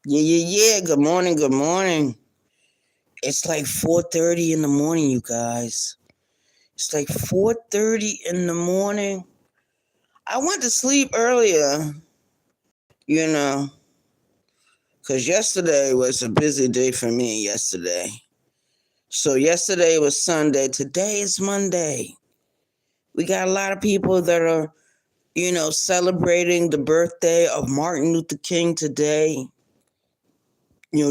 Yeah, yeah, yeah. Good morning, good morning. It's like 4:30 in the morning, you guys. It's like 4:30 in the morning. I went to sleep earlier, you know, cuz yesterday was a busy day for me yesterday. So yesterday was Sunday, today is Monday. We got a lot of people that are, celebrating the birthday of Martin Luther King today.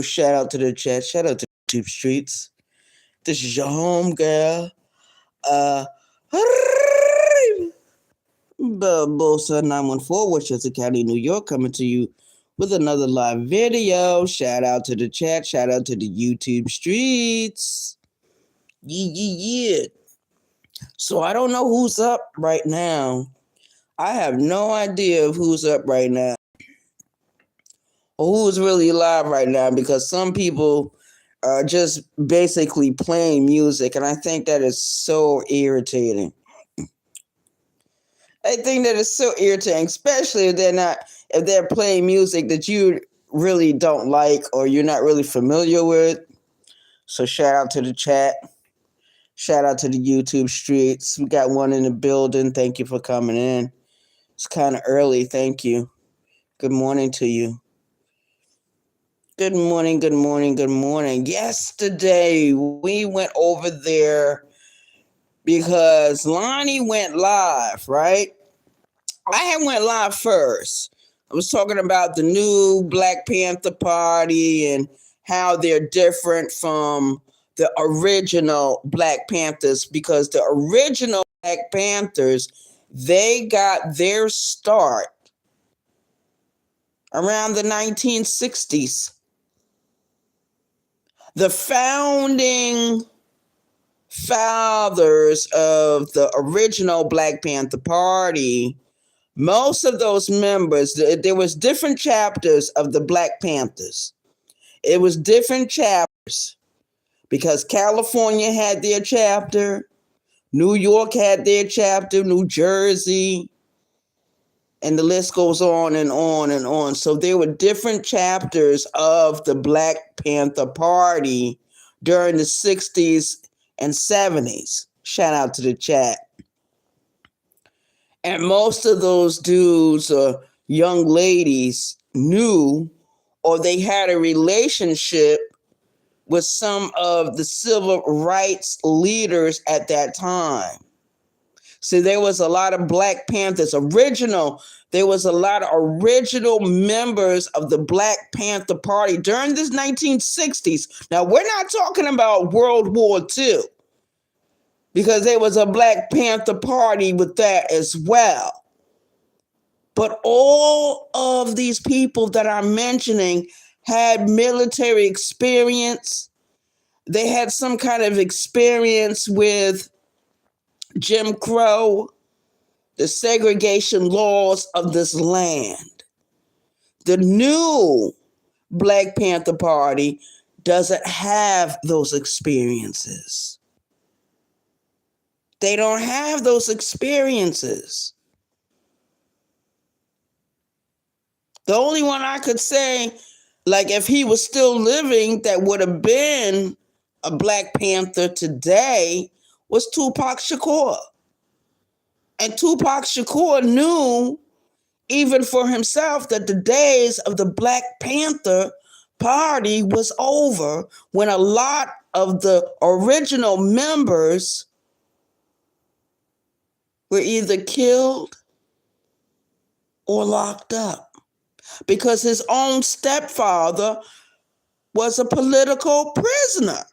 Shout out to the chat, shout out to YouTube streets. This is your home girl. Uh, Bosa 914, Westchester County, New York, coming to you with another live video. Shout out to the chat, shout out to the YouTube streets. Yeah, yeah, yeah. So I don't know who's up right now. I have no idea of who's up right now or who's really live right now because some people are just basically playing music, and I think that is so irritating. I think that is so irritating, especially if they're playing music that you really don't like or you're not really familiar with. So shout out to the chat. Shout out to the YouTube streets. We got one in the building. Thank you for coming in. It's kind of early. Thank you. Good morning to you. Good morning, good morning, good morning. Yesterday we went over there because Lonnie went live, right? I had went live first. I was talking about the new Black Panther Party and how they're different from the original Black Panthers because the original Black Panthers, they got their start around the 1960s. The founding fathers of the original Black Panther Party, most of those members, there was different chapters of the Black Panthers. It was different chapters because California had their chapter, New York had their chapter, New Jersey, and the list goes on and on and on. So there were different chapters of the Black Panther Party during the 60s and 70s. Shout out to the chat. And most of those dudes or young ladies knew or they had a relationship with some of the civil rights leaders at that time. So there was a lot of Black Panthers, there was a lot of original members of the Black Panther Party during this 1960s. Now, we're not talking about World War II because there was a Black Panther Party with that as well. But all of these people that I'm mentioning had military experience. They had some kind of experience with Jim Crow, the segregation laws of this land. The new Black Panther Party doesn't have those experiences. They don't have those experiences. The only one I could say, like if he was still living, that would have been a Black Panther today was Tupac Shakur. And Tupac Shakur knew, even for himself, that the days of the Black Panther Party was over when a lot of the original members were either killed or locked up because his own stepfather was a political prisoner.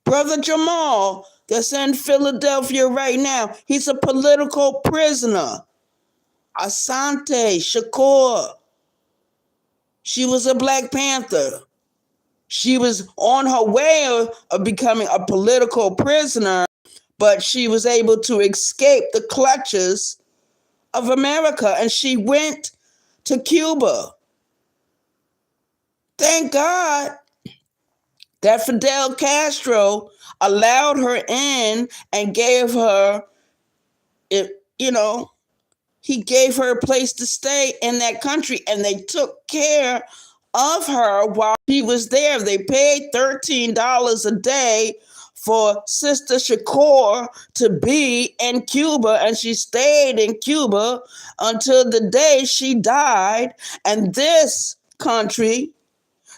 Brother Jamal, that's in Philadelphia right now, he's a political prisoner. Asante Shakur, she was a Black Panther. She was on her way of becoming a political prisoner, but she was able to escape the clutches of America and she went to Cuba. Thank God that Fidel Castro allowed her in and gave her, you know, He gave her a place to stay in that country, and they took care of her while he was there. They paid $13 a day for Sister Shakur to be in Cuba, and she stayed in Cuba until the day she died. And this country,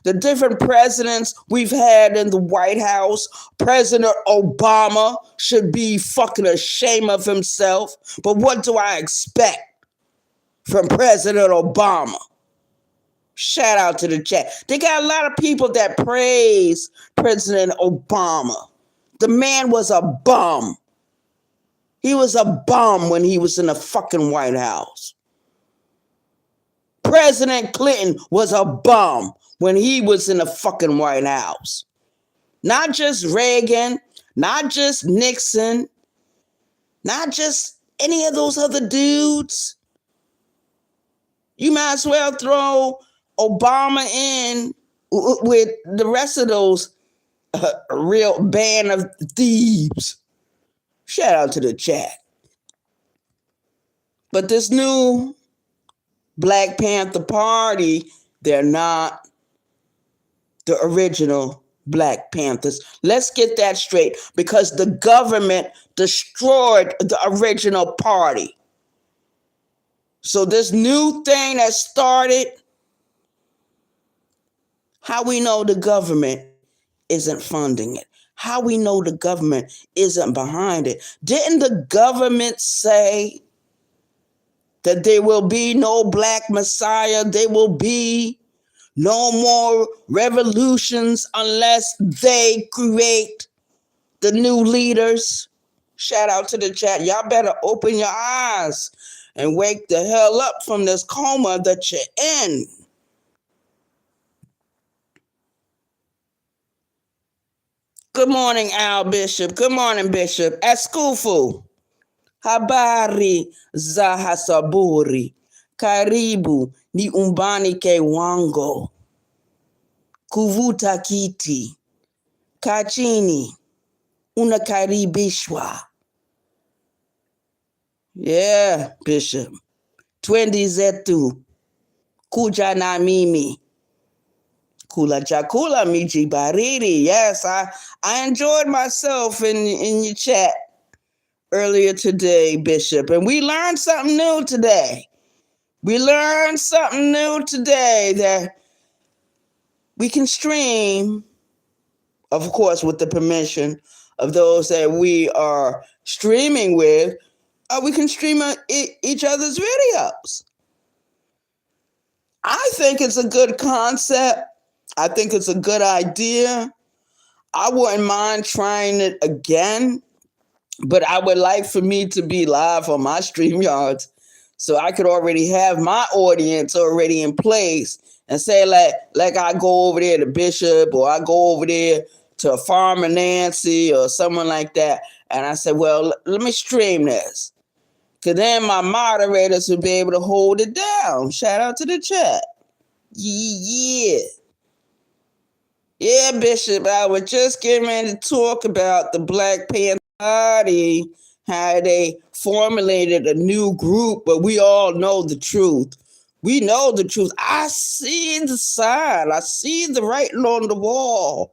the different presidents we've had in the White House, President Obama should be fucking ashamed of himself. But what do I expect from President Obama? Shout out to the chat. They got a lot of people that praise President Obama. The man was a bum. He was a bum when he was in the fucking White House. President Clinton was a bum when he was in the fucking White House. Not just Reagan, not just Nixon, not just any of those other dudes. You might as well throw Obama in with the rest of those real band of thieves. Shout out to the chat. But this new Black Panther Party, they're not the original Black Panthers. Let's get that straight, because the government destroyed the original party. So this new thing that started, how we know the government isn't funding it? How we know the government isn't behind it? Didn't the government say that there will be no Black Messiah? There will be no more revolutions unless they create the new leaders? Shout out to the chat. Y'all better open your eyes and wake the hell up from this coma that you're in. Good morning, Al Bishop. Good morning, Bishop. Askofu. Habari za hasaburi. Karibu ni umbani ke wango. Kuvuta kiti. Kachini. Unakaribishwa. Yeah, Bishop. Twendi zetu. Kuja na mimi. Kula chakula miji baridi. Yes, I enjoyed myself in your chat earlier today, Bishop. And we learned something new today. We learned something new today, that we can stream, of course, with the permission of those that we are streaming with. We can stream each other's videos. I think it's a good concept. I think it's a good idea. I wouldn't mind trying it again, but I would like for me to be live on my StreamYards so I could already have my audience already in place, and say like I go over there to Bishop, or I go over there to Farmer Nancy or someone like that, and I said, well, let me stream this. Because then my moderators will be able to hold it down. Shout out to the chat. Yeah. Yeah, Bishop, I was just getting ready to talk about the Black Panther Party, how they formulated a new group, but we all know the truth. We know the truth. I see the sign. I see the writing on the wall.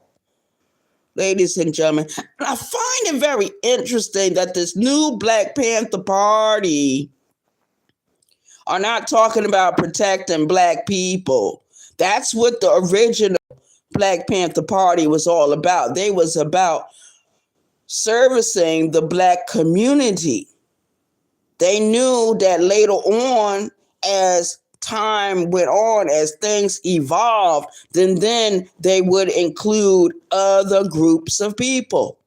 Ladies and gentlemen, and I find it very interesting that this new Black Panther Party are not talking about protecting Black people. That's what the original Black Panther Party was all about. They was about servicing the Black community. They knew that later on, as time went on, as things evolved, then they would include other groups of people.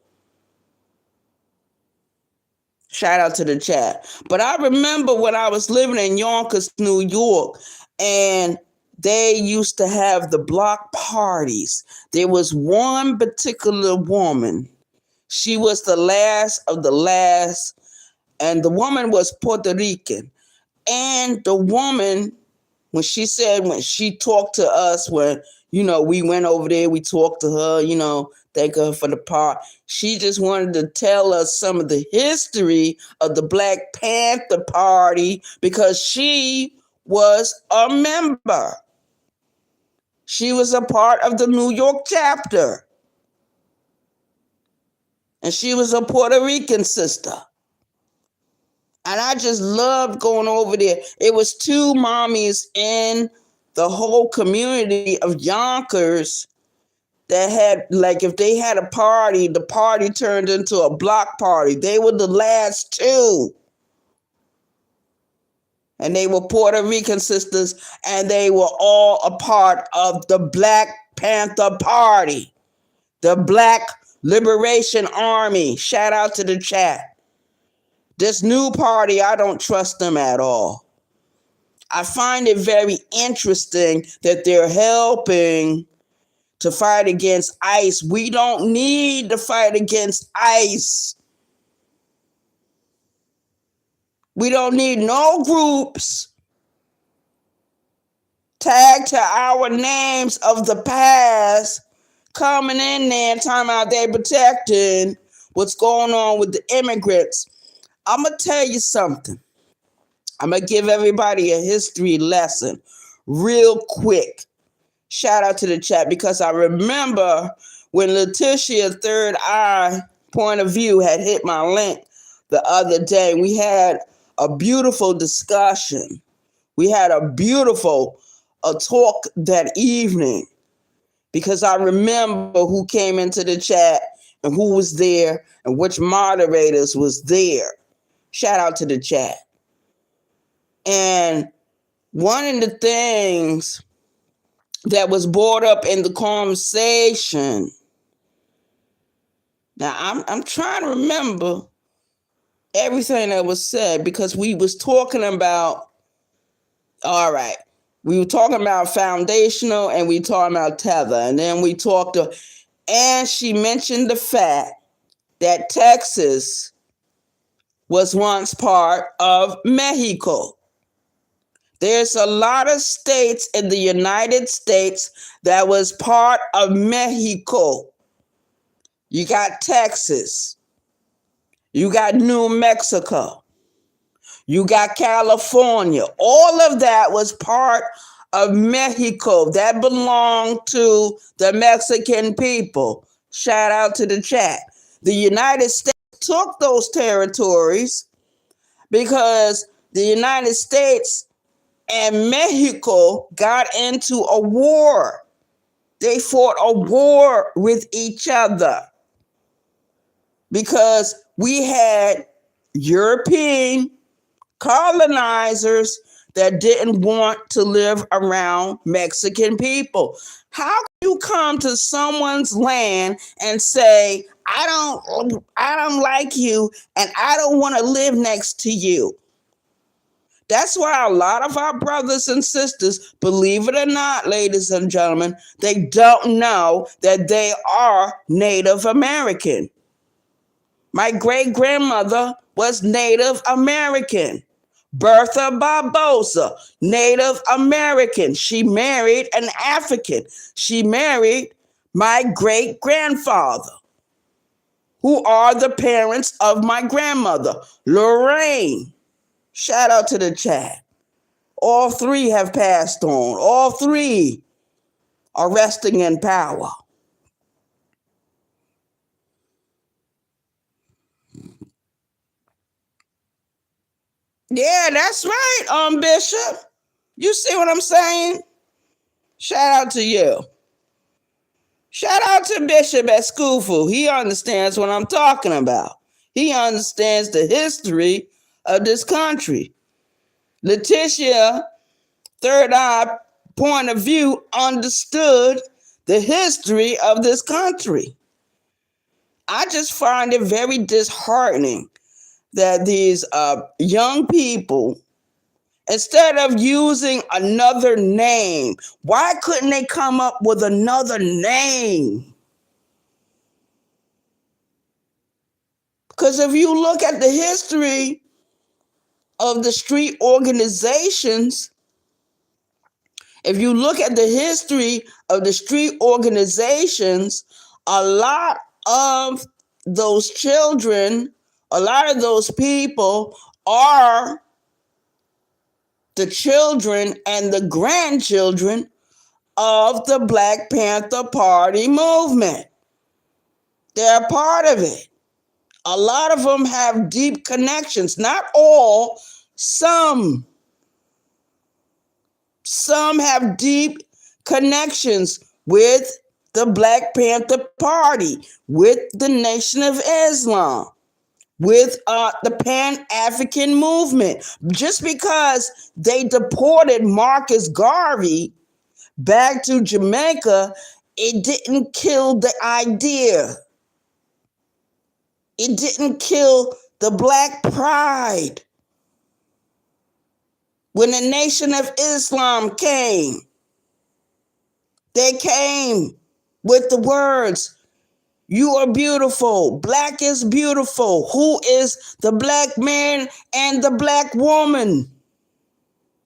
Shout out to the chat. But I remember when I was living in Yonkers, New York, and they used to have the block parties. There was one particular woman. She was the last of the last, and the woman was Puerto Rican. And the woman, when she talked to us, when, we went over there, we talked to her, Thank her for the part. She just wanted to tell us some of the history of the Black Panther Party because she was a member. She was a part of the New York chapter. And she was a Puerto Rican sister. And I just loved going over there. It was two mommies in the whole community of Yonkers that had, like, if they had a party, the party turned into a block party. They were the last two. And they were Puerto Rican sisters, and they were all a part of the Black Panther Party, the Black Liberation Army. Shout out to the chat. This new party, I don't trust them at all. I find it very interesting that they're helping to fight against ICE. We don't need to fight against ICE. We don't need no groups tagged to our names of the past coming in there and talking about they protecting what's going on with the immigrants. I'm going to tell you something. I'm going to give everybody a history lesson real quick. Shout out to the chat, because I remember when Letitia Third Eye Point of View had hit my link the other day. We had a beautiful discussion. We had a beautiful talk that evening, because I remember who came into the chat and who was there and which moderators was there. Shout out to the chat. And one of the things that was brought up in the conversation, now I'm trying to remember everything that was said, because we was talking about, all right, we were talking about foundational and we talking about tether, and then we talked to, and she mentioned the fact that Texas was once part of Mexico. There's a lot of states in the United States that was part of Mexico. You got Texas. You got New Mexico. You got California. All of that was part of Mexico. That belonged to the Mexican people. Shout out to the chat. The United States took those territories because the United States and Mexico got into a war. They fought a war with each other because we had European colonizers that didn't want to live around Mexican people. How can you come to someone's land and say, I don't like you and I don't want to live next to you? That's why a lot of our brothers and sisters, believe it or not, ladies and gentlemen, they don't know that they are Native American. My great-grandmother was Native American. Bertha Barbosa, Native American. She married an African. She married my great-grandfather, who are the parents of my grandmother, Lorraine. Shout out to the chat. All three have passed on. All three are resting in power. Yeah, that's right, Bishop. You see what I'm saying? Shout out to you. Shout out to Bishop at Schoolful. He understands what I'm talking about. He understands the history of this country. Letitia, Third Eye Point of View, understood the history of this country. I just find it very disheartening that these young people, instead of using another name, why couldn't they come up with another name? Because if you look at the history of the street organizations, a lot of those children, a lot of those people are the children and the grandchildren of the Black Panther Party movement. They're a part of it. A lot of them have deep connections. Not all, some. Some have deep connections with the Black Panther Party, with the Nation of Islam, with the Pan-African movement. Just because they deported Marcus Garvey back to Jamaica, it didn't kill the idea. It didn't kill the Black pride. When the Nation of Islam came, they came with the words, "You are beautiful. Black is beautiful. Who is the Black man and the Black woman?"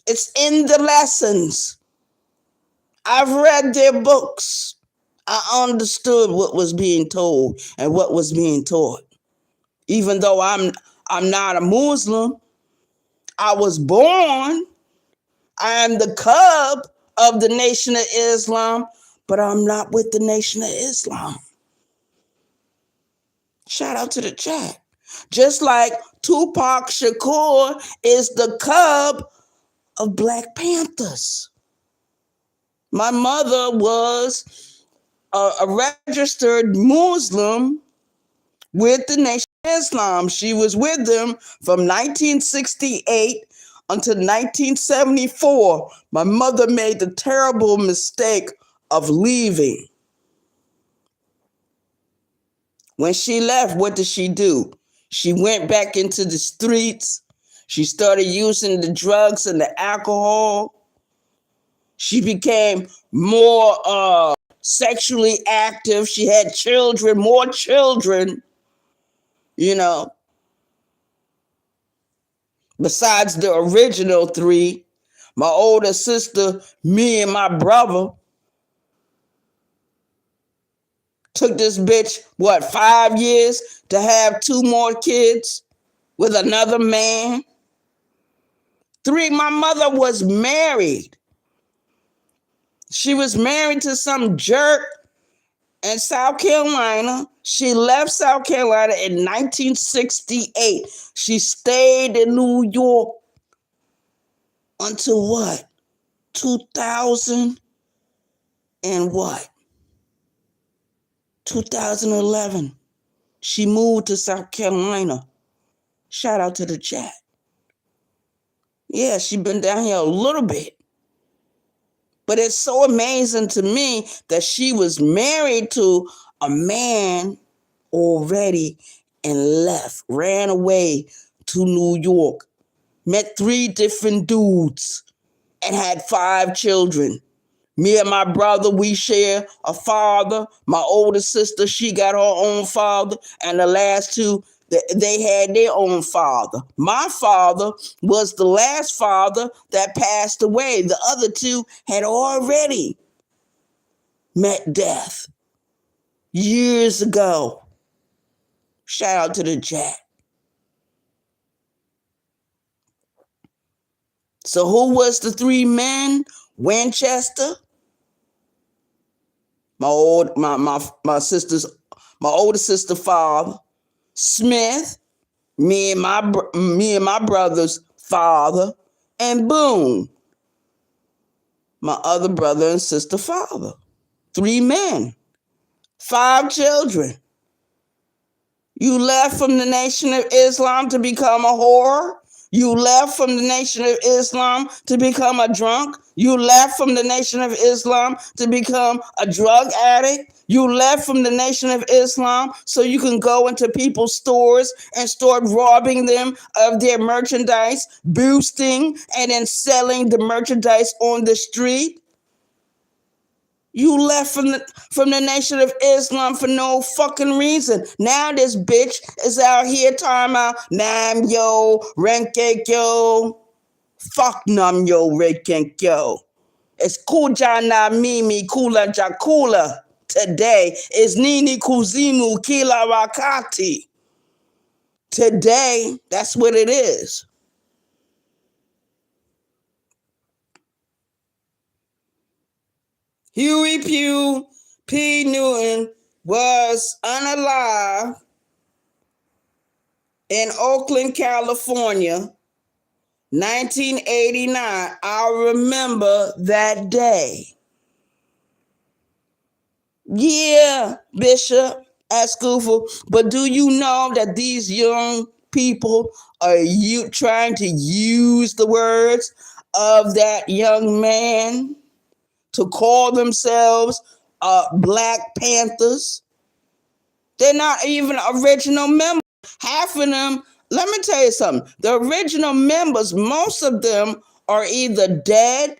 It's in the lessons. I've read their books. I understood what was being told and what was being taught. Even though I'm not a Muslim, I was born. I am the cub of the Nation of Islam, but I'm not with the Nation of Islam. Shout out to the chat. Just like Tupac Shakur is the cub of Black Panthers. My mother was a registered Muslim with the Nation of Islam. She was with them from 1968 until 1974. My mother made the terrible mistake of leaving. When she left, what did she do? She went back into the streets. She started using the drugs and the alcohol. She became more sexually active. She had children, more children, besides the original three. My older sister, me, and my brother took this bitch, 5 years to have 2 more kids with another man? 3, my mother was married. She was married to some jerk in South Carolina. She left South Carolina in 1968. She stayed in New York until what? 2000 and what? 2011. She moved to South Carolina. Shout out to the chat. Yeah, she been down here a little bit. But it's so amazing to me that she was married to a man already and left, ran away to New York, met 3 different dudes, and had 5 children. Me and my brother, we share a father. My older sister, she got her own father. And the last 2, they had their own father. My father was the last father that passed away. The other 2 had already met death years ago. Shout out to the chat. So who was the 3 men? Winchester, my older sister father. Smith, me and my brother's father, and Boone, my other brother and sister father. 3 men, 5 children. You left from the Nation of Islam to become a whore. You left from the Nation of Islam to become a drunk. You left from the Nation of Islam to become a drug addict. You left from the Nation of Islam so you can go into people's stores and start robbing them of their merchandise, boosting and then selling the merchandise on the street. You left from the Nation of Islam for no fucking reason. Now this bitch is out here talking about Nam Yo, Renkekyo. Fuck Nam Yo, Renkekyo. It's Kuja na Mimi, Kula Jakula. today is Nini Kuzimu Kila Wakati. Today, that's what it is. Huey P. Newton was unalive in Oakland, California, 1989. I remember that day. Yeah, Bishop Ascufo, but do you know that these young people are trying to use the words of that young man to call themselves Black Panthers? They're not even original members. Half of them, let me tell you something, the original members, most of them are either dead,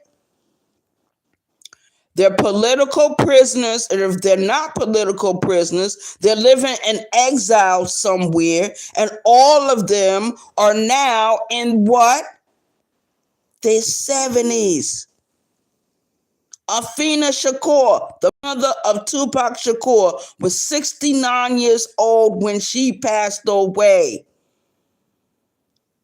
they're political prisoners, and if they're not political prisoners, they're living in exile somewhere, and all of them are now in what? Their 70s. Afeni Shakur, the mother of Tupac Shakur, was 69 years old when she passed away.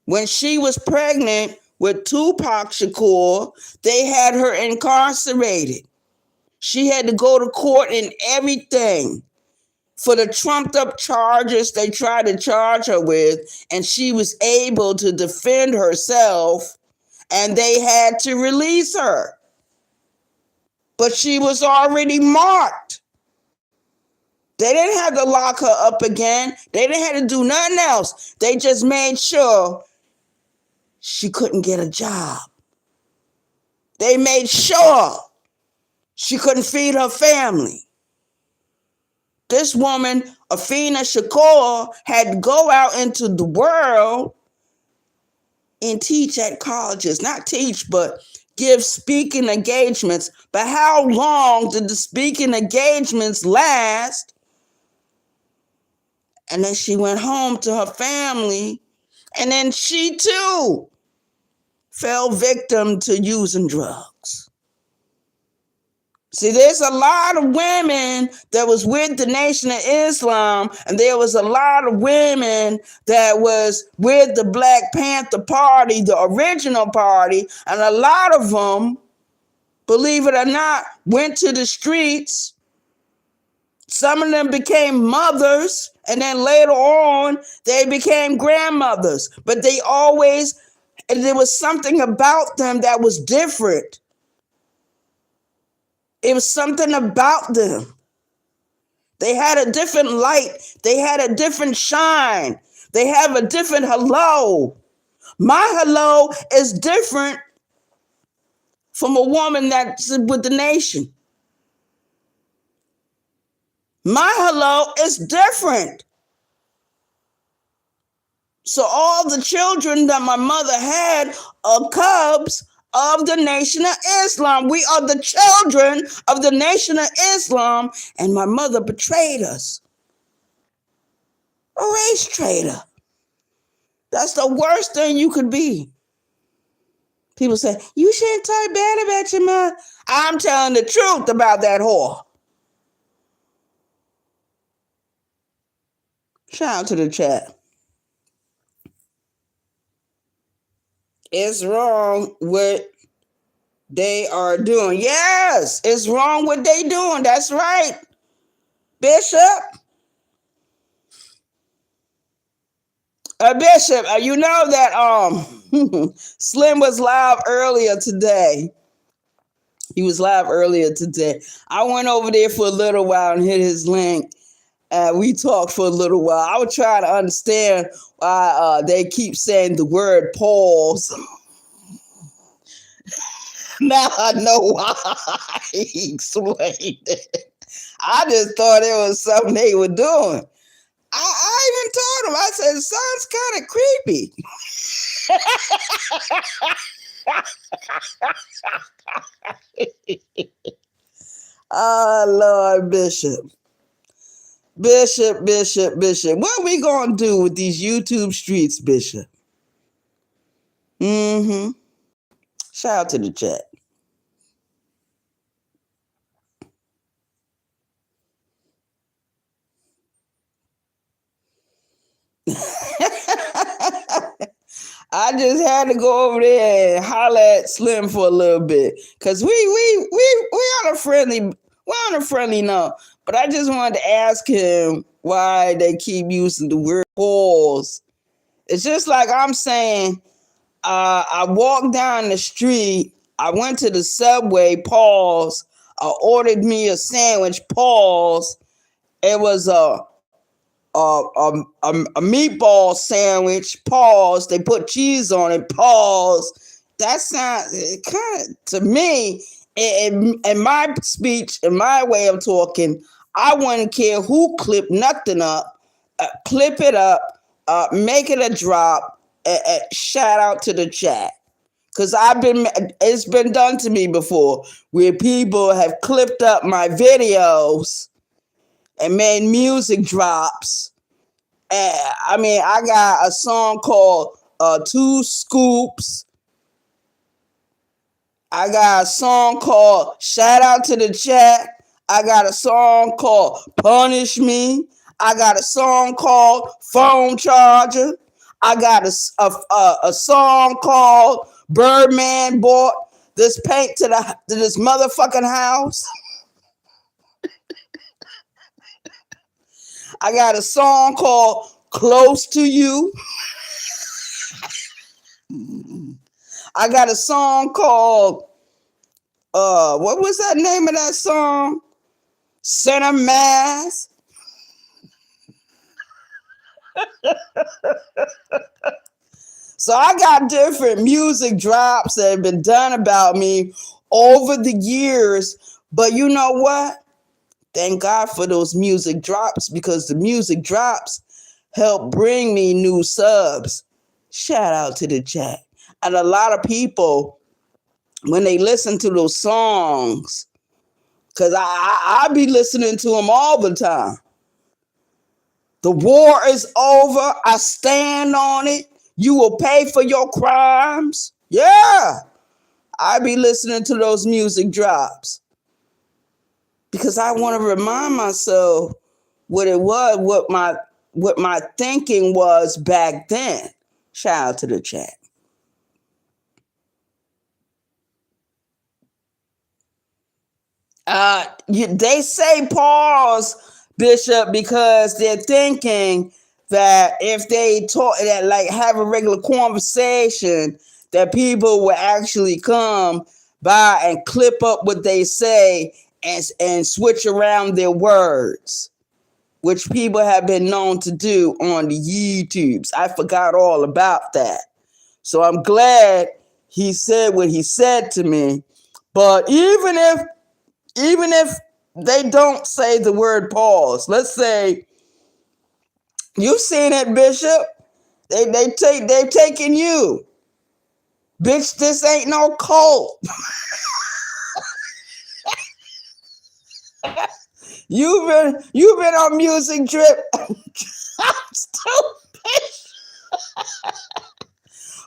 When she was pregnant with Tupac Shakur, they had her incarcerated. She had to go to court and everything for the trumped up charges they tried to charge her with, and she was able to defend herself, and they had to release her. But she was already marked. They didn't have to lock her up again. They didn't have to do nothing else. They just made sure she couldn't get a job. They made sure she couldn't feed her family. This woman, Afeni Shakur, had to go out into the world and teach at colleges. Not teach, but give speaking engagements. But how long did the speaking engagements last? And then she went home to her family, and then she too fell victim to using drugs. See, there's a lot of women that was with the Nation of Islam, and there was a lot of women that was with the Black Panther Party, the original party, and a lot of them, believe it or not, went to the streets. Some of them became mothers, and then later on, they became grandmothers. But there was something about them that was different. It was something about them. They had a different light. They had a different shine. They have a different hello. My hello is different from a woman that's with the Nation. My hello is different. So all the children that my mother had are cubs of the Nation of Islam. We are the children of the Nation of Islam, and my mother betrayed us. A race traitor. That's the worst thing you could be. People say, you shouldn't talk bad about your mother. I'm telling the truth about that whore. Shout out to the chat. It's wrong what they are doing. Yes, it's wrong what they doing. That's right, Bishop. Bishop, you know that Slim was live earlier today. He was live earlier today. I went over there for a little while and hit his link. We talked for a little while. I was trying to understand why they keep saying the word pause. Now I know why. He explained it. I just thought it was something they were doing. I even told him, I said, it sounds kind of creepy. Oh, Lord, Bishop. Bishop. What are we going to do with these YouTube streets, Bishop? Shout out to the chat. I just had to go over there and holler at Slim for a little bit, cause we on a friendly note. But I just wanted to ask him why they keep using the word pause. It's just like I'm saying. I walked down the street. I went to the Subway. Pause. I ordered me a sandwich. Pause. It was a meatball sandwich. Pause. They put cheese on it. Pause. That sounds kind of, to me, in my speech, in my way of talking, I wouldn't care who clipped nothing up. Clip it up. Make it a drop. Shout out to the chat. Because it's been done to me before where people have clipped up my videos and made music drops. And I got a song called Two Scoops. I got a song called Shout Out to the Chat. I got a song called Punish Me. I got a song called Phone Charger. I got a song called Birdman bought this paint to this motherfucking house. I got a song called Close to You. I got a song called what was that name of that song? Center Mass. So I got different music drops that have been done about me over the years. But you know what? Thank God for those music drops, because the music drops help bring me new subs. Shout out to the chat. And a lot of people, when they listen to those songs, because I be listening to them all the time. The war is over. I stand on it. You will pay for your crimes. Yeah. I be listening to those music drops because I want to remind myself what it was, what my thinking was back then. Shout out to the chat. They say pause, Bishop, because they're thinking that if they talk that, like, have a regular conversation, that people will actually come by and clip up what they say and switch around their words, which people have been known to do on the YouTubes. I forgot all about that. So I'm glad he said what he said to me. But even if they don't say the word pause, let's say you've seen it, Bishop. They've taken you. Bitch, this ain't no cult. You've been on Music Drip.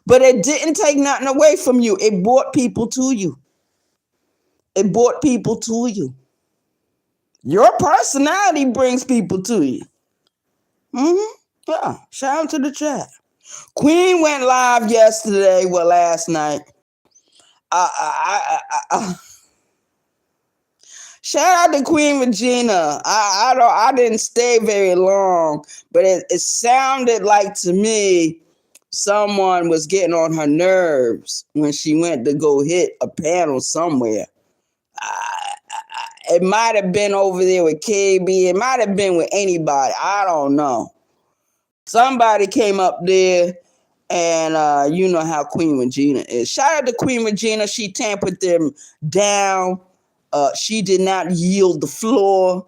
But it didn't take nothing away from you. It brought people to you. It brought people to you. Your personality brings people to you. Yeah. Shout out to the chat. Queen went live yesterday. Well, last night. Shout out to Queen Regina. I didn't stay very long, but it sounded like to me someone was getting on her nerves when she went to go hit a panel somewhere. It might have been over there with KB. It might have been with anybody. I don't know. Somebody came up there, and you know how Queen Regina is. Shout out to Queen Regina. She tampered them down. She did not yield the floor.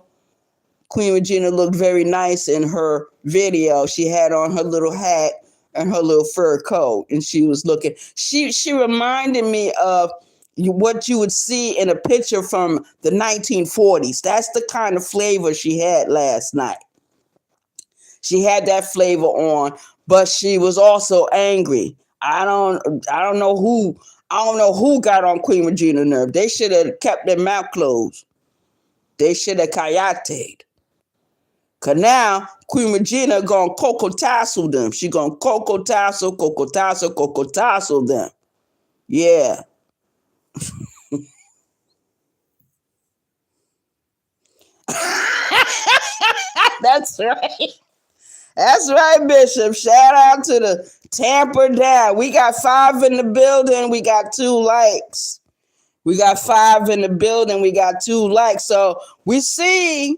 Queen Regina looked very nice in her video. She had on her little hat and her little fur coat, and she was looking. She reminded me of what you would see in a picture from the 1940s. That's the kind of flavor she had last night. She had that flavor on, but she was also angry. I don't know who got on Queen Regina's nerve. They should have kept their mouth closed. They should have kayated. Cause now Queen Regina gonna cocoa tassel them. She gonna cocoa tassel them. Yeah. That's right. That's right, Bishop. Shout out to the Tamper Down. We got 5 in the building. We got 2 likes. We got 5 in the building. We got 2 likes. So we see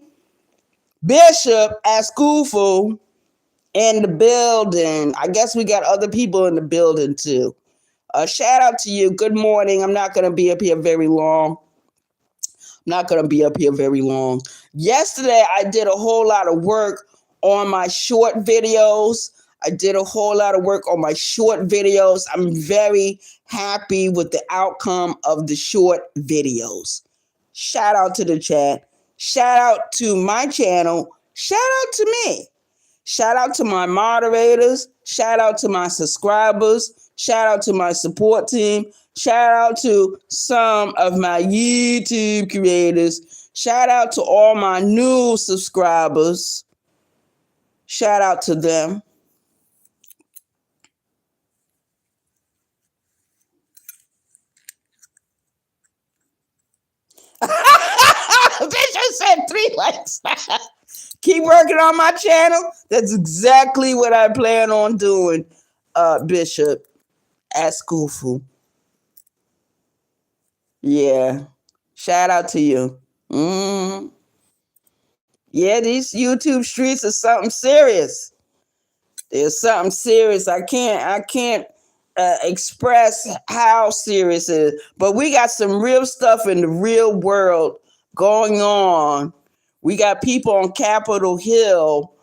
Bishop at Schoolful in the building. I guess we got other people in the building too. Shout out to you. Good morning. I'm not going to be up here very long. Yesterday, I did a whole lot of work on my short videos. I'm very happy with the outcome of the short videos. Shout out to the chat. Shout out to my channel. Shout out to me. Shout out to my moderators. Shout out to my subscribers. Shout out to my support team. Shout out to some of my YouTube creators. Shout out to all my new subscribers. Shout out to them. Bishop said 3 likes. Keep working on my channel. That's exactly what I plan on doing, Bishop, at Schoolful. Yeah. Shout out to you. Yeah, these YouTube streets are something serious. There's something serious. I can't express how serious it is. But we got some real stuff in the real world going on. We got people on Capitol Hill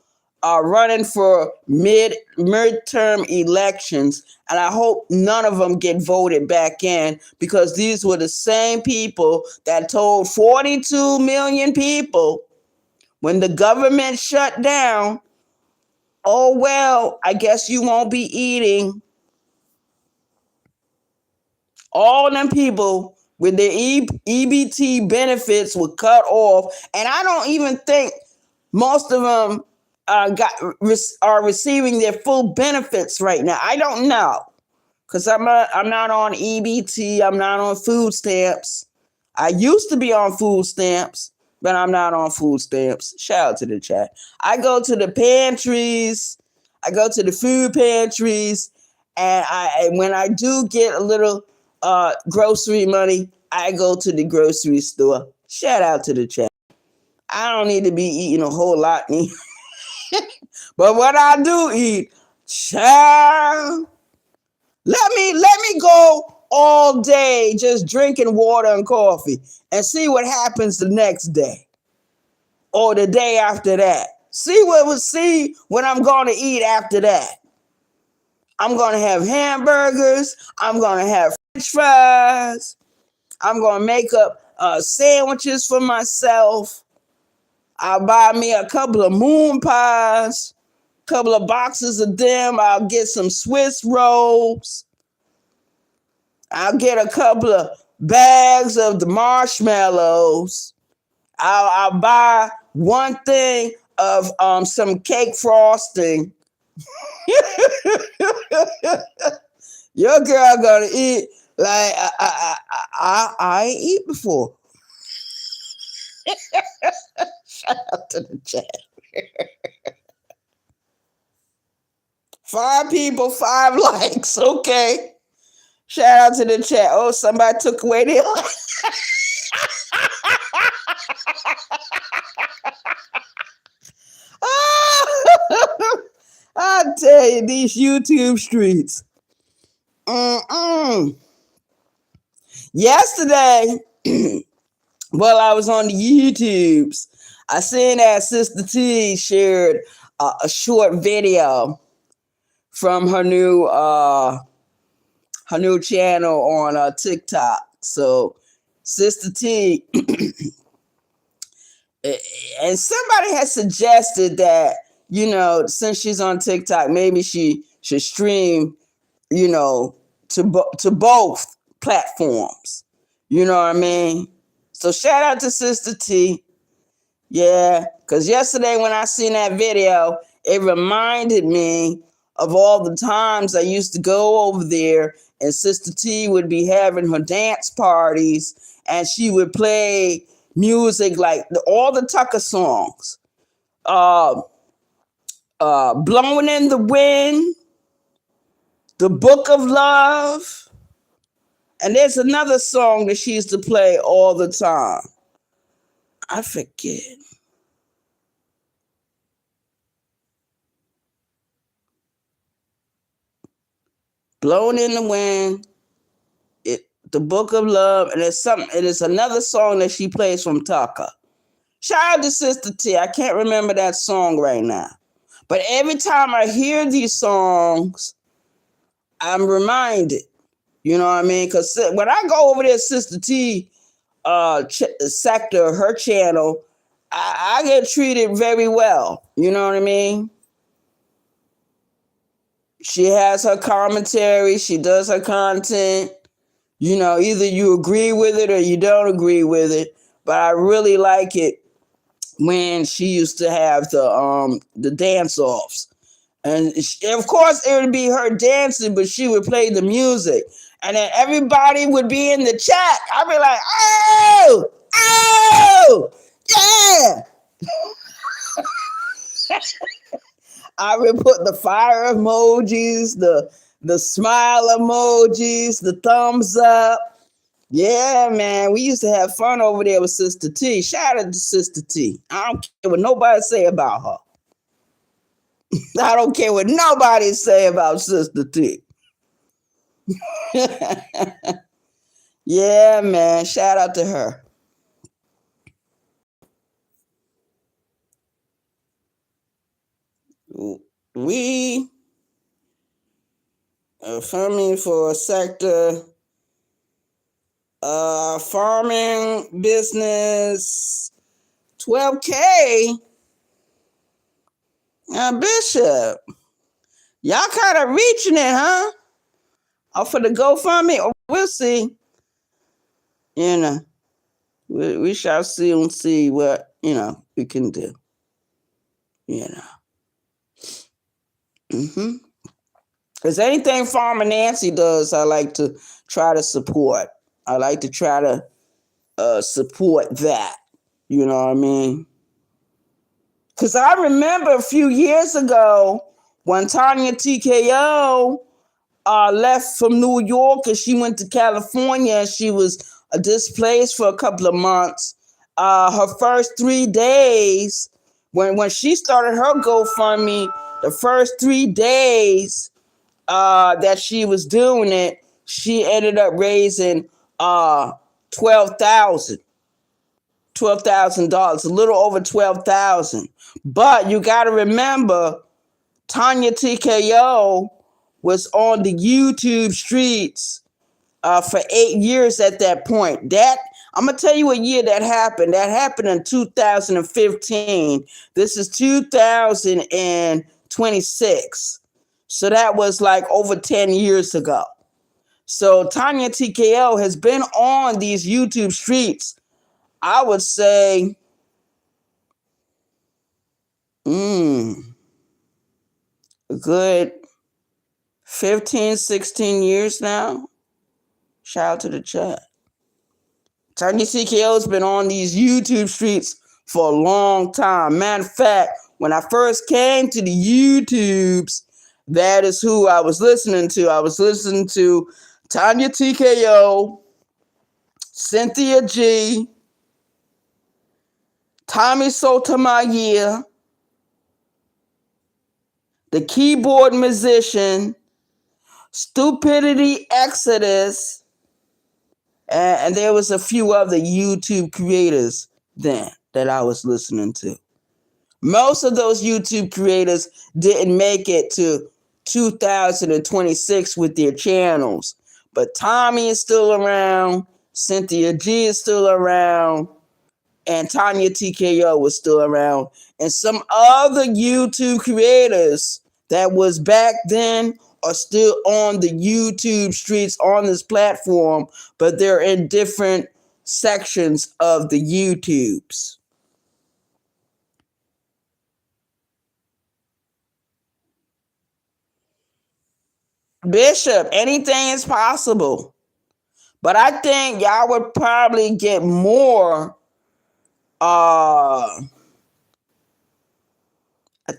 running for midterm elections, and I hope none of them get voted back in, because these were the same people that told 42 million people when the government shut down, oh, well, I guess you won't be eating. All them people with their EBT benefits were cut off, and I don't even think most of them are receiving their full benefits right now. I don't know, because I'm not on EBT. I'm not on food stamps. I used to be on food stamps, but I'm not on food stamps. Shout out to the chat. I go to the pantries. I go to the food pantries, and when I do get a little grocery money, I go to the grocery store. Shout out to the chat. I don't need to be eating a whole lot, but what I do eat, child, let me go all day just drinking water and coffee and see what happens the next day or the day after that. See what I'm going to eat after that. I'm going to have hamburgers. I'm going to have French fries. I'm going to make up sandwiches for myself. I'll buy me a couple of moon pies, a couple of boxes of them. I'll get some Swiss rolls. I'll get a couple of bags of the marshmallows. I'll buy one thing of some cake frosting. Your girl gonna eat like I ain't eat before. Shout out to the chat. 5 people, 5 likes. Okay. Shout out to the chat. Oh, somebody took away their I tell you, these YouTube streets. Yesterday, while I was on the YouTubes, I seen that Sister T shared a short video from her new channel on TikTok. So Sister T, and somebody has suggested that, since she's on TikTok, maybe she should stream, to both platforms. You know what I mean? So shout out to Sister T. Yeah, because yesterday when I seen that video, it reminded me of all the times I used to go over there, and Sister T would be having her dance parties, and she would play music like all the Tucker songs, uh, "Blowing in the Wind," "The Book of Love," and there's another song that she used to play all the time. I forget. "Blowing in the Wind," "The Book of Love," and it is another song that she plays from Tucker. Shout out to Sister T. I can't remember that song right now. But every time I hear these songs, I'm reminded. You know what I mean? Because when I go over there, Sister T sector, her channel, I get treated very well. You know what I mean? She has her commentary. She does her content. You know, either you agree with it or you don't agree with it. But I really like it when she used to have the dance offs, and of course it would be her dancing, but she would play the music, and then everybody would be in the chat. I'd be like, oh, oh, yeah. I would put the fire emojis, the smile emojis, the thumbs up. Yeah, man, we used to have fun over there with Sister T. Shout out to Sister T. I don't care what nobody say about her. I don't care what nobody say about Sister T. Yeah, man, shout out to her. We are farming for a sector, farming business, 12K. Bishop, y'all kind of reaching it, huh? Off for the GoFundMe? Oh, we'll see. You know, we shall see and see what, we can do. You know. Because anything Farmer Nancy does, I like to try to support. I like to try to support that. You know what I mean? Because I remember a few years ago when Tanya TKO left from New York and she went to California and she was displaced for a couple of months. Her first 3 days, when she started her GoFundMe, the first 3 days that she was doing it, she ended up raising $12,000, a little over 12,000. But you got to remember, Tanya TKO was on the YouTube streets for 8 years at that point. I'm gonna tell you what year that happened. That happened in 2015. This is 2026. So that was like over 10 years ago. So Tanya TKO has been on these YouTube streets, I would say, a good 15, 16 years now. Shout out to the chat. Tanya TKO's been on these YouTube streets for a long time. Matter of fact, when I first came to the YouTubes, that is who I was listening to. I was listening to Tanya TKO, Cynthia G, Tommy Sotomayor, the keyboard musician, Stupidity Exodus, and there was a few other YouTube creators then that I was listening to. Most of those YouTube creators didn't make it to 2026 with their channels. But Tommy is still around, Cynthia G is still around, and Tanya TKO was still around. And some other YouTube creators that was back then are still on the YouTube streets on this platform, but they're in different sections of the YouTubes. Bishop, anything is possible. But I think y'all would probably get more. I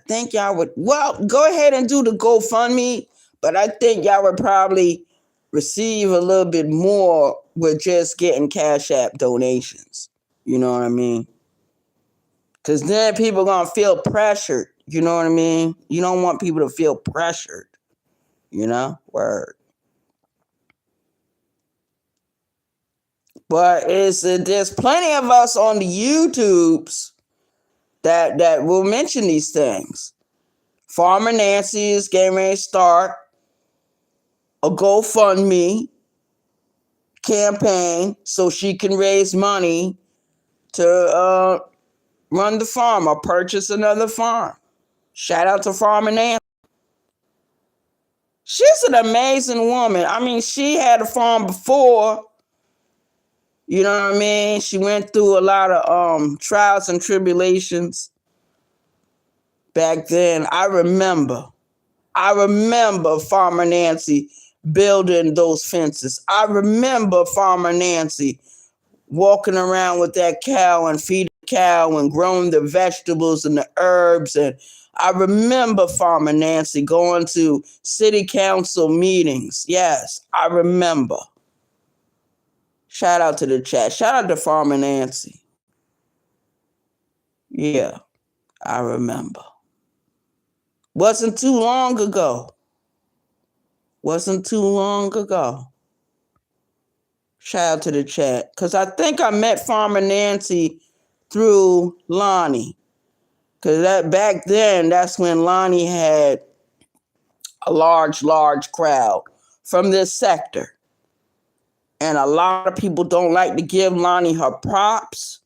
think y'all would. Well, go ahead and do the GoFundMe, but I think y'all would probably receive a little bit more with just getting Cash App donations. You know what I mean? Because then people are going to feel pressured. You know what I mean? You don't want people to feel pressured. You know? Word. But there's plenty of us on the YouTubes that will mention these things. Farmer Nancy is getting ready to start a GoFundMe campaign so she can raise money to run the farm or purchase another farm. Shout out to Farmer Nancy. She's an amazing woman. I mean, she had a farm before. You know what I mean? She went through a lot of trials and tribulations back then. I remember Farmer Nancy building those fences. I remember Farmer Nancy walking around with that cow and feeding the cow and growing the vegetables and the herbs. And I remember Farmer Nancy going to city council meetings. Yes, I remember. Shout out to the chat. Shout out to Farmer Nancy. Yeah, I remember. Wasn't too long ago. Shout out to the chat. Because I think I met Farmer Nancy through Lonnie. Because back then, that's when Lonnie had a large crowd from this sector. And a lot of people don't like to give Lonnie her props.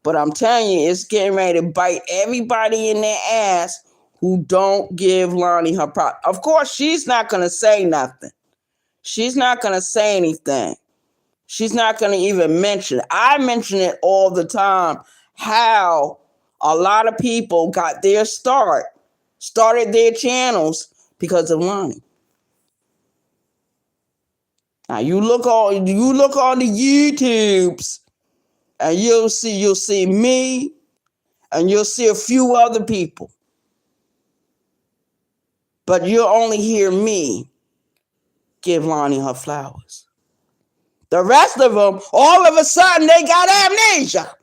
But I'm telling you, it's getting ready to bite everybody in their ass who don't give Lonnie her props. Of course, she's not going to say nothing. She's not going to say anything. She's not going to even mention it. I mention it all the time, how a lot of people got their started their channels because of Lonnie. Now you look on the YouTubes and you'll see me and you'll see a few other people. But you'll only hear me give Lonnie her flowers. The rest of them, all of a sudden, they got amnesia.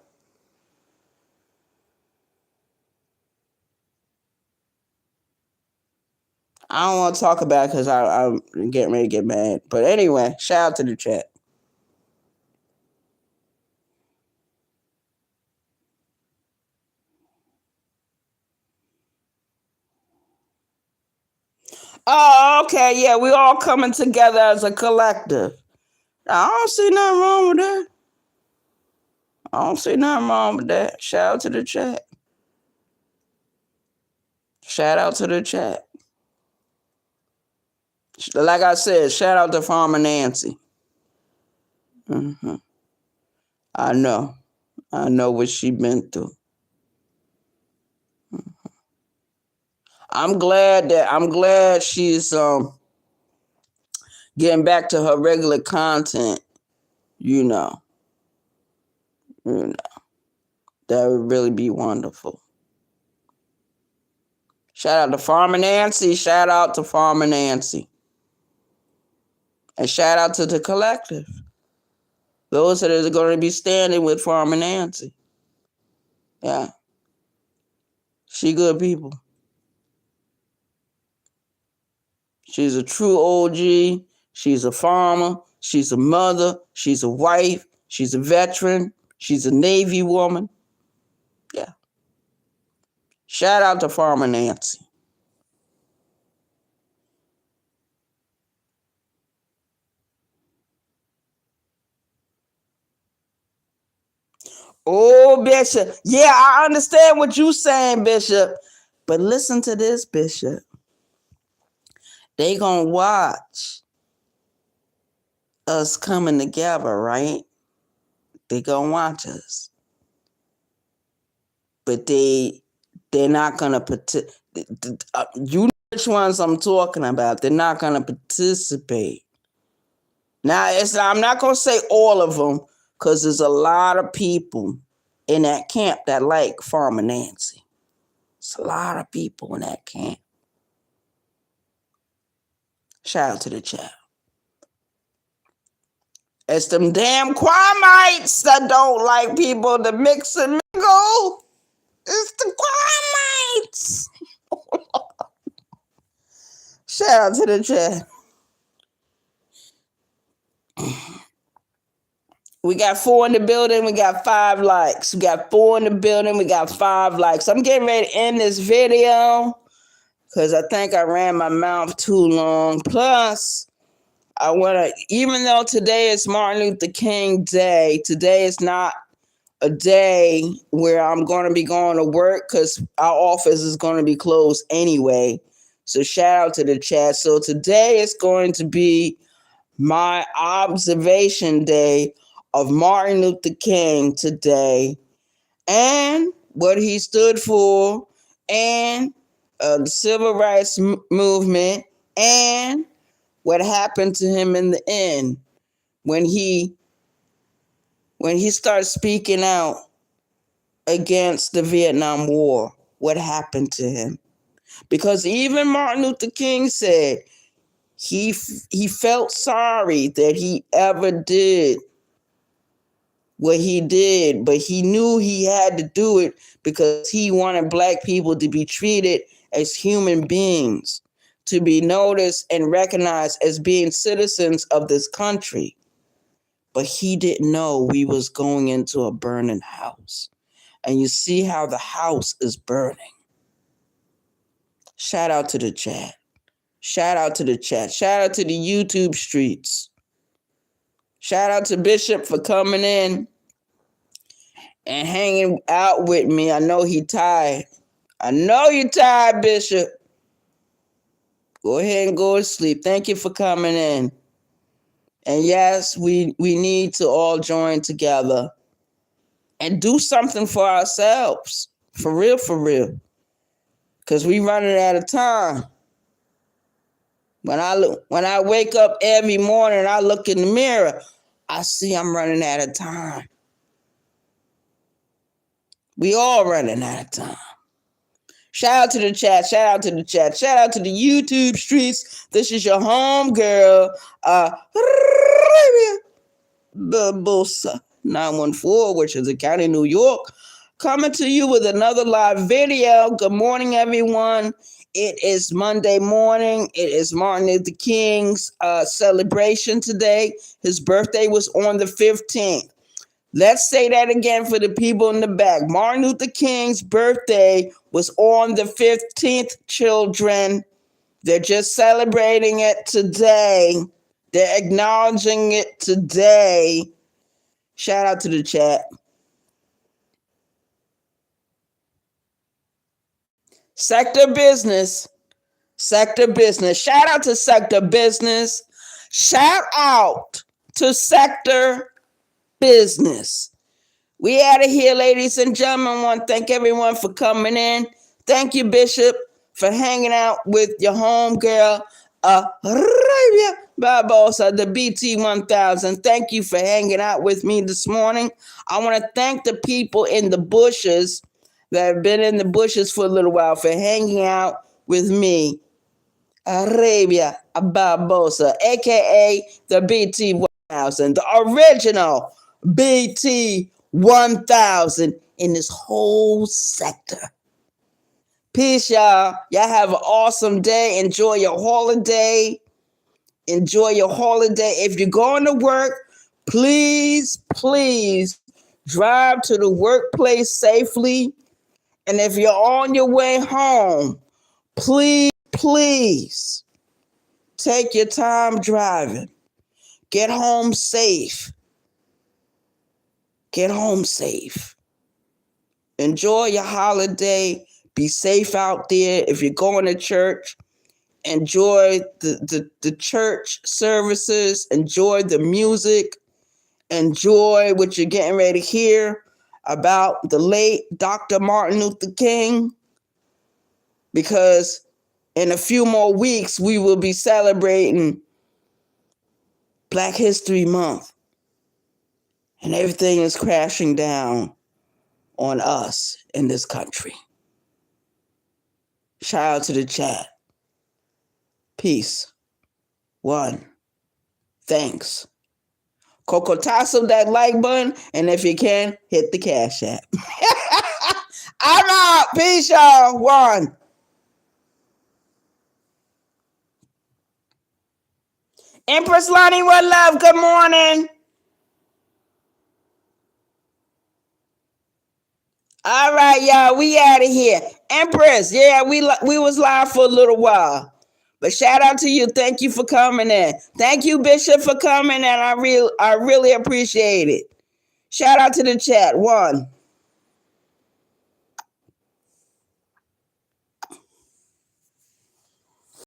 I don't want to talk about it because I'm getting ready to get mad. But anyway, shout out to the chat. Oh, okay. Yeah, we all coming together as a collective. I don't see nothing wrong with that. Shout out to the chat. Like I said, shout out to Farmer Nancy. I know what she been through. I'm glad she's getting back to her regular content. You know, that would really be wonderful. Shout out to Farmer Nancy. And shout out to the collective. Those that are going to be standing with Farmer Nancy. Yeah. She good people. She's a true OG. She's a farmer. She's a mother. She's a wife. She's a veteran. She's a Navy woman. Yeah. Shout out to Farmer Nancy. Oh, Bishop. Yeah, I understand what you're saying, Bishop. But listen to this, Bishop. They gonna watch us coming together, right? They gonna watch us. But they're not gonna you which ones I'm talking about. They're not going to participate. Now, I'm not going to say all of them because there's a lot of people in that camp that like Farmer Nancy. It's a lot of people in that camp. Shout out to the chat. It's them damn Quamites that don't like people to mix and mingle. It's the Quamites. Shout out to the chat. We got 4 in the building. We got 5 likes. We got 4 in the building. We got 5 likes. I'm getting ready to end this video because I think I ran my mouth too long. Plus, I want to, even though today is Martin Luther King Day, today is not a day where I'm going to be going to work because our office is going to be closed anyway. So shout out to the chat. So today is going to be my observation day of Martin Luther King today and what he stood for and the civil rights movement and what happened to him in the end when he started speaking out against the Vietnam War. What happened to him? Because even Martin Luther King said he felt sorry that he ever did what he did, but he knew he had to do it because he wanted Black people to be treated as human beings, to be noticed and recognized as being citizens of this country. But he didn't know we was going into a burning house. And you see how the house is burning. Shout out to the chat. Shout out to the chat. Shout out to the YouTube streets. Shout out to Bishop for coming in and hanging out with me. I know he tired. I know you tired, Bishop. Go ahead and go to sleep. Thank you for coming in. And yes, we need to all join together and do something for ourselves. For real, for real. Because we running out of time. When I wake up every morning, I look in the mirror, I see I'm running out of time. We all running out of time. Shout out to the chat. Shout out to the chat. Shout out to the YouTube streets. This is your home girl, Barbosa 914, which is the county, New York, coming to you with another live video. Good morning, everyone. It is Monday morning. It is Martin Luther King's celebration today. His birthday was on the 15th. Let's say that again for the people in the back. Martin Luther King's birthday was on the 15th, children. They're just celebrating it today. They're acknowledging it today. Shout out to the chat. Sector business. Sector business. Shout out to sector business. Shout out to sector business. We out of here, ladies and gentlemen. I want to thank everyone for coming in. Thank you, Bishop, for hanging out with your home girl, Arabia Barbosa, the BT 1000. Thank you for hanging out with me this morning. I want to thank the people in the bushes that have been in the bushes for a little while for hanging out with me, Arabia Barbosa, aka the BT 1000, the original BT 1000 in this whole sector. Peace, y'all. Y'all have an awesome day. Enjoy your holiday. Enjoy your holiday. If you're going to work, please, please drive to the workplace safely. And if you're on your way home, please, please take your time driving. Get home safe. Get home safe. Enjoy your holiday. Be safe out there. If you're going to church, enjoy the church services. Enjoy the music. Enjoy what you're getting ready to hear about the late Dr. Martin Luther King. Because in a few more weeks, we will be celebrating Black History Month. And everything is crashing down on us in this country. Shout out to the chat. Peace. One. Thanks. Cocotazo that like button, and if you can, hit the Cash App. I'm out. Peace, y'all. One. Empress Lonnie, what love? Good morning. All right, y'all. We out of here. Empress, yeah, we was live for a little while. But shout out to you. Thank you for coming in. Thank you, Bishop, for coming in. I really appreciate it. Shout out to the chat. One.